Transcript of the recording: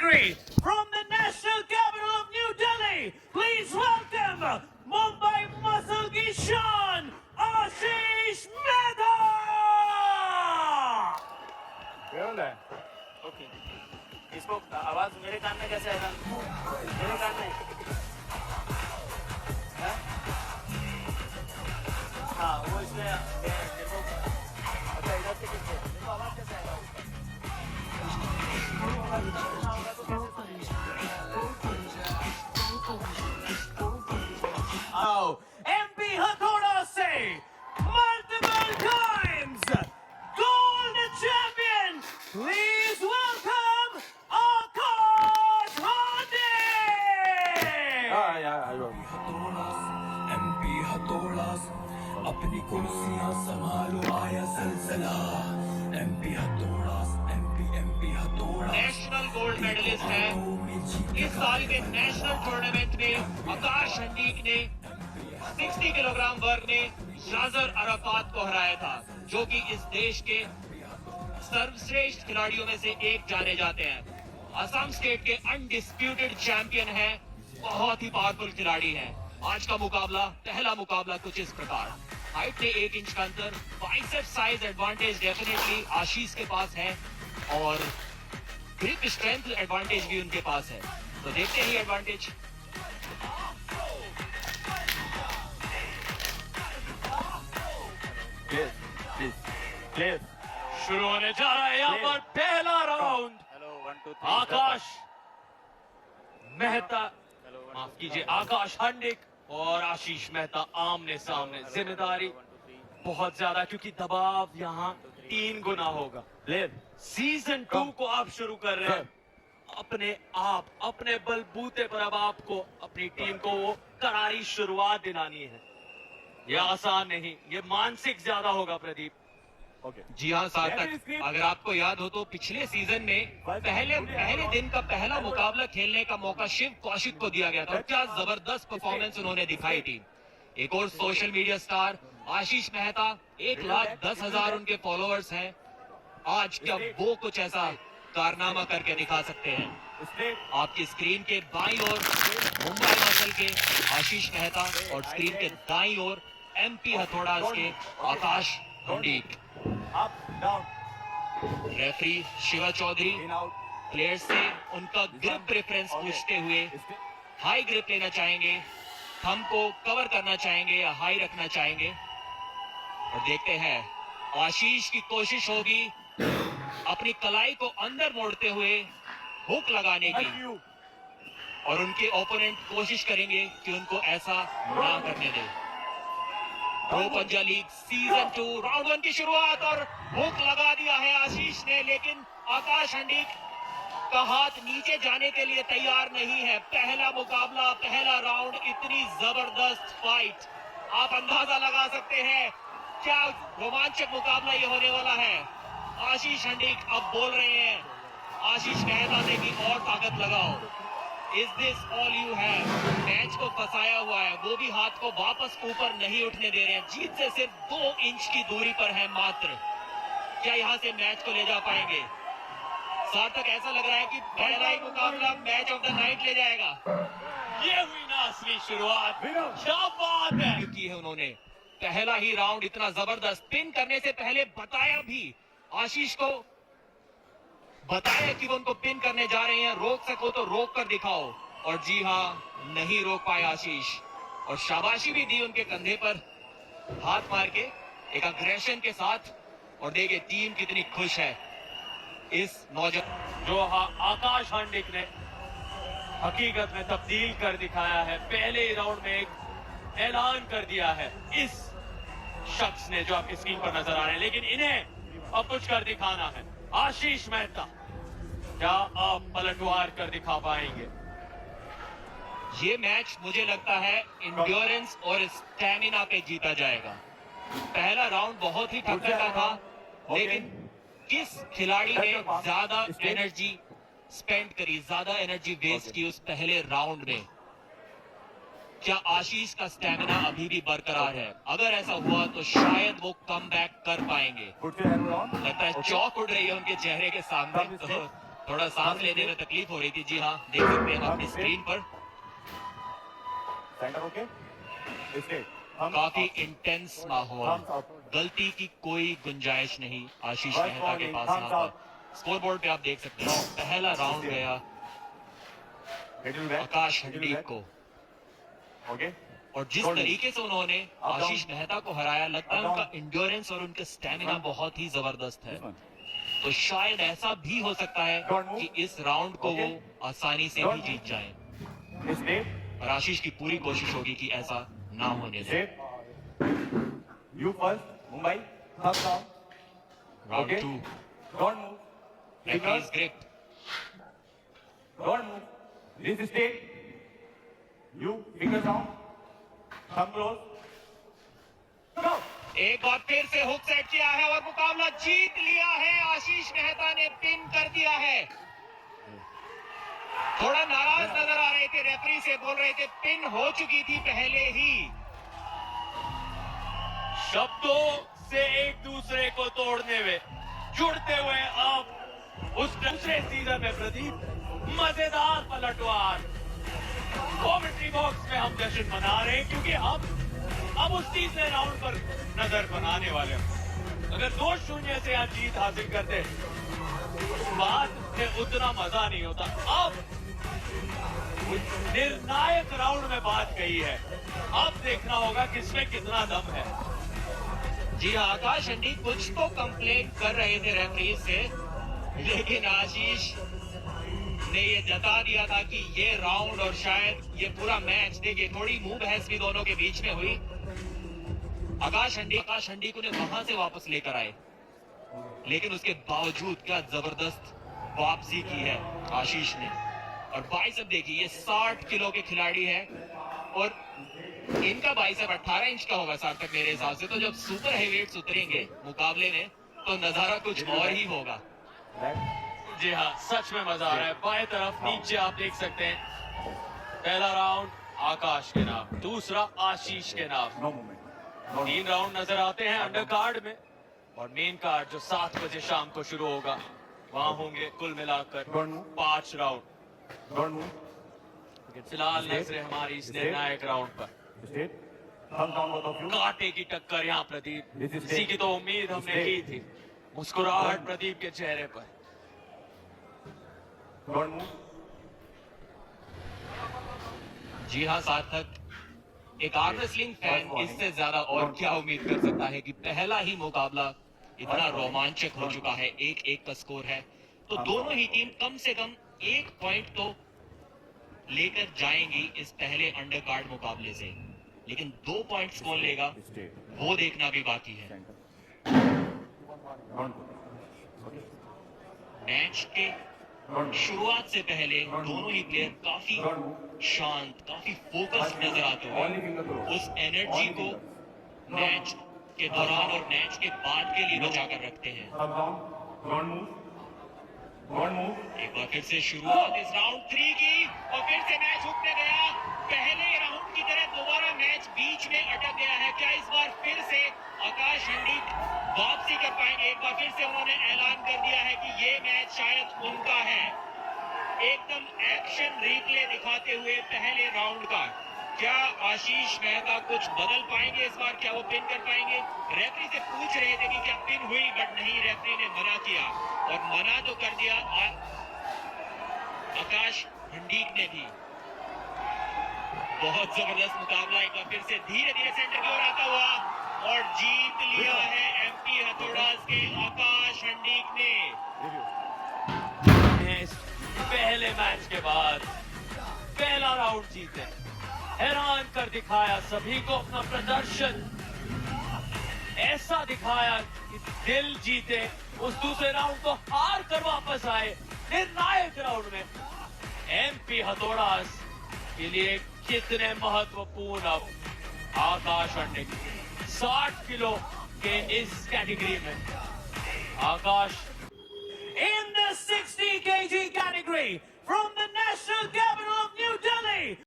victory from the national capital of New Delhi. Please welcome Mumbai Muscle ki Shan, Ashish Mehta. Okay, इसको आवाज मेरे कान में कैसे आएगा? मेरे कान में हाँ, वो इसमें देखो, अच्छा इधर से किससे देखो आवाज कैसे आएगा? Oh, MP Hathoda se multiple times gold champion. Please welcome Akash Hande. MP हथौड़ा अपनी कुर्सियां संभालो आया सलसला MP हथौड़ा MP हथौड़ा नेशनल गोल्ड मेडलिस्ट है। इस साल के नेशनल टूर्नामेंट में आकाश हंडीक ने 60 किलोग्राम वर्ग में यासर अराफात को हराया था, जो कि इस देश के सर्वश्रेष्ठ खिलाड़ियों में से एक जाने जाते हैं। असम स्टेट के अनडिस्प्यूटेड चैंपियन हैं, बहुत ही पावरफुल खिलाड़ी हैं। आज का मुकाबला, पहला मुकाबला कुछ इस प्रकार। हाइट में 1 इंच का अंतर, बाइसेप साइज एडवांटेज डेफिनेटली आशीष के पास है और ग्रिप स्ट्रेंथ एडवांटेज भी उनके पास है। तो देखते हैं एडवांटेज। शुरू होने जा रहा है यहाँ पर पहला राउंड। आकाश मेहता, माफ कीजिए, आकाश हंडिक और आशीष मेहता आमने सामने। जिम्मेदारी बहुत ज्यादा, क्योंकि दबाव यहाँ 3 गुना होगा। सीजन 2 को आप शुरू कर रहे हैं अपने आप, अपने बलबूते पर। अब आपको अपनी टीम को वो करारी शुरुआत दिलानी है। ये आसान नहीं, ये मानसिक ज्यादा होगा प्रदीप। जी हाँ सार्थक, अगर आपको याद हो तो पिछले सीजन में पहले दिन का पहला मुकाबला खेलने का मौका शिव कौशिक को दिया गया था। क्या जबरदस्त परफॉर्मेंस उन्होंने दिखाई थी। एक और सोशल मीडिया स्टार आशीष मेहता, 1,10,000 उनके फॉलोअर्स हैं। आज क्या वो कुछ ऐसा कारनामा करके दिखा सकते हैं। आपकी स्क्रीन के बाईं ओर मुंबई मसल के आशीष मेहता और स्क्रीन के दाईं ओर MP हथौड़ा के आकाश हंडीक। रेफरी शिवा चौधरी प्लेयर्स से उनका ग्रिप प्रेफरेंस पूछते हुए हाई ग्रिप लेना चाहेंगे, थंब को कवर करना चाहेंगे या हाई रखना चाहेंगे। और देखते हैं, आशीष की कोशिश होगी अपनी कलाई को अंदर मोड़ते हुए हुक लगाने की, और उनके ओपोनेंट कोशिश करेंगे कि उनको ऐसा ना करने दे। प्रो पंजा लीग सीजन 2 राउंड 1 की शुरुआत, और हुक लगा दिया है आशीष ने, लेकिन आकाश हंडीक का हाथ नीचे जाने के लिए तैयार नहीं है। पहला मुकाबला, पहला राउंड, इतनी जबरदस्त फाइट, आप अंदाजा लगा सकते हैं क्या रोमांचक मुकाबला ये होने वाला है। आशीष हंडीक अब बोल रहे हैं आशीष मेहता से कि और ताकत लगाओ। Is this all you have? Match को फंसाया हुआ है, वो भी हाथ को वापस ऊपर नहीं उठने दे रहे हैं। जीत से सिर्फ 2 इंच की दूरी पर है मात्र। क्या यहाँ से मैच को ले जा पाएंगे? सार्थक, ऐसा लग रहा है कि पहला ही मुकाबला मैच ऑफ द नाइट ले जाएगा। ये हुई ना असली शुरुआत, क्या बात है की है उन्होंने। पहला ही राउंड इतना जबरदस्त, पिन करने से पहले बताया भी, आशीष को बताया कि वो उनको पिन करने जा रहे हैं, रोक सको तो रोक कर दिखाओ। और जी हाँ, नहीं रोक पाए आशीष, और शाबाशी भी दी उनके कंधे पर हाथ मार के, एक अग्रेशन के साथ। और देखिए टीम कितनी खुश है इस नौजवान जो आकाश हंडिक ने हकीकत में तब्दील कर दिखाया है। पहले ही राउंड में एक ऐलान कर दिया है इस शख्स ने, जो आपकी स्क्रीन पर नजर आ रहे हैं। लेकिन इन्हें अब कुछ कर दिखाना है। आशीष मेहता, क्या आप पलटवार कर दिखा पाएंगे? ये मैच मुझे लगता है इंड्योरेंस और स्टैमिना पे जीता जाएगा। पहला राउंड बहुत ही टक्कर का था, लेकिन किस खिलाड़ी ने ज्यादा एनर्जी स्पेंड करी, ज्यादा एनर्जी वेस्ट की उस पहले राउंड में? क्या आशीष का स्टैमिना अभी भी बरकरार है? अगर ऐसा हुआ तो शायद वो कम बैक कर पाएंगे। लगता है चौक उड़ रही है उनके चेहरे के सामने। तो थोड़ा सांस लेने में तकलीफ हो रही थी। जी हाँ, देख सकते हैं अपनी स्क्रीन पर सेंटर ओके स्ट्रेट काफी इंटेंस माहौल, गलती की कोई गुंजाइश नहीं आशीष मेहता के पास यहाँ पर। स्कोर बोर्ड पे आप देख सकते हैं पहला राउंड गया आकाश हंडीक को, ओके और जिस तरीके से उन्होंने आशीष मेहता को हराया, लगता है उनका इंड्योरेंस और उनका स्टैमिना बहुत ही जबरदस्त है। तो शायद ऐसा भी हो सकता है कि इस राउंड को वो आसानी से भी जीत जाएं, स्ट्रेट और आशीष की पूरी कोशिश होगी कि ऐसा ना होने दे। Straight you first Mumbai thumbs down round Okay. 2 don't move referee's grip, don't move this straight you fingers down thumb close go एक बार फिर से हुक सेट किया है और मुकाबला जीत लिया है। आशीष मेहता ने पिन कर दिया है। थोड़ा नाराज नजर आ रहे थे, रेफरी से बोल रहे थे पिन हो चुकी थी पहले ही। शब्दों से एक दूसरे को तोड़ने में जुड़ते हुए अब उस दूसरे सीजन में प्रदीप मजेदार पलटवार कमेंट्री बॉक्स में हम जश्न मना रहे हैं, क्योंकि हम अब उस तीसरे राउंड पर नजर बनाने वाले हैं। अगर 2-0 से आज जीत हासिल करते बाद में उतना मजा नहीं होता। अब निर्णायक राउंड में बात कही है, अब देखना होगा किसमें कितना दम है। जी हाँ, आकाश हंडी कुछ तो कंप्लेंट कर रहे थे रेफरीज से, लेकिन आशीष ने ये जता दिया था कि ये राउंड और शायद ये पूरा मैच, देखिए थोड़ी मुंह बहस भी दोनों के बीच में हुई। आकाश हंडी को ने वहां से वापस लेकर आए, लेकिन उसके बावजूद क्या जबरदस्त वापसी की है आशीष ने। और बाइसेप देखिए, ये 60 किलो के खिलाड़ी है और इनका बाइसेप 18 इंच का होगा सार्थक मेरे हिसाब से। तो जब सुपर हेवीवेट्स उतरेंगे मुकाबले में तो नजारा कुछ और ही होगा। जी हाँ, सच में मजा आ रहा है। बाएं तरफ नीचे आप देख सकते हैं पहला राउंड आकाश के नाम, दूसरा आशीष के नाम। नो मूवमेंट 3 राउंड नजर आते हैं अंडर कार्ड में, और मेन कार्ड जो 7 बजे शाम को शुरू होगा वहां होंगे कुल मिलाकर 5 राउंड। डोंट मूव फिलहाल नजरें हमारी इस निर्णायक राउंड पर। Straight thumb down both of you कांटे की टक्कर यहाँ प्रदीप, इसी की तो उम्मीद हमने की थी। मुस्कुराहट प्रदीप के चेहरे पर। डोंट मूव जी हाँ सार्थक, एक आर्म रेसलिंग फैन इससे ज्यादा और क्या उम्मीद कर सकता है कि पहला ही मुकाबला इतना रोमांचक हो चुका है। 1-1 का स्कोर है, तो दोनों ही टीम कम से कम 1 पॉइंट तो लेकर जाएंगी इस पहले अंडर कार्ड मुकाबले से, लेकिन 2 पॉइंट्स कौन लेगा स्ट्रेट वो देखना भी बाकी है। डोंट मैच के शुरुआत से पहले दोनों ही प्लेयर काफी शांत, काफी फोकस्ड नजर आते हुए उस एनर्जी को मैच के दौरान और मैच के बाद के लिए बचा कर रखते हैं। Thumb down don't move don't move एक बार फिर से शुरुआत इस राउंड 3 की, और फिर से मैच रुकने गया। पहले राउंड की तरह दोबारा मैच बीच में अटक गया है। क्या इस बार फिर से आकाश हंडी वापसी कर पाएंगे? एक बार फिर से उन्होंने ऐलान कर दिया है कि ये मैच शायद उनका है। एकदम एक्शन रिप्ले दिखाते हुए पहले राउंड का, क्या आशीष मेहता कुछ बदल पाएंगे इस बार? क्या वो पिन कर पाएंगे? रेफरी से पूछ रहे थे कि क्या पिन हुई, बट नहीं, रेफरी ने मना किया, और मना तो कर दिया आकाश हंडीक ने भी। बहुत जबरदस्त मुकाबला एक बार फिर से धीरे धीरे सेंटर की ओर आता हुआ, और जीत लिया है एमपी हथौड़ास के आकाश हंडीक ने। इस पहले मैच के बाद पहला राउंड जीते, हैरान कर दिखाया सभी को अपना प्रदर्शन, ऐसा दिखाया कि दिल जीते। उस दूसरे राउंड को हार कर वापस आए निर्णायक राउंड में। एमपी हथौड़ास के लिए कितने महत्वपूर्ण अब आकाश हंडिक 60 किलो के इस कैटेगरी में आकाश in the 60 kg category from the national capital of New Delhi.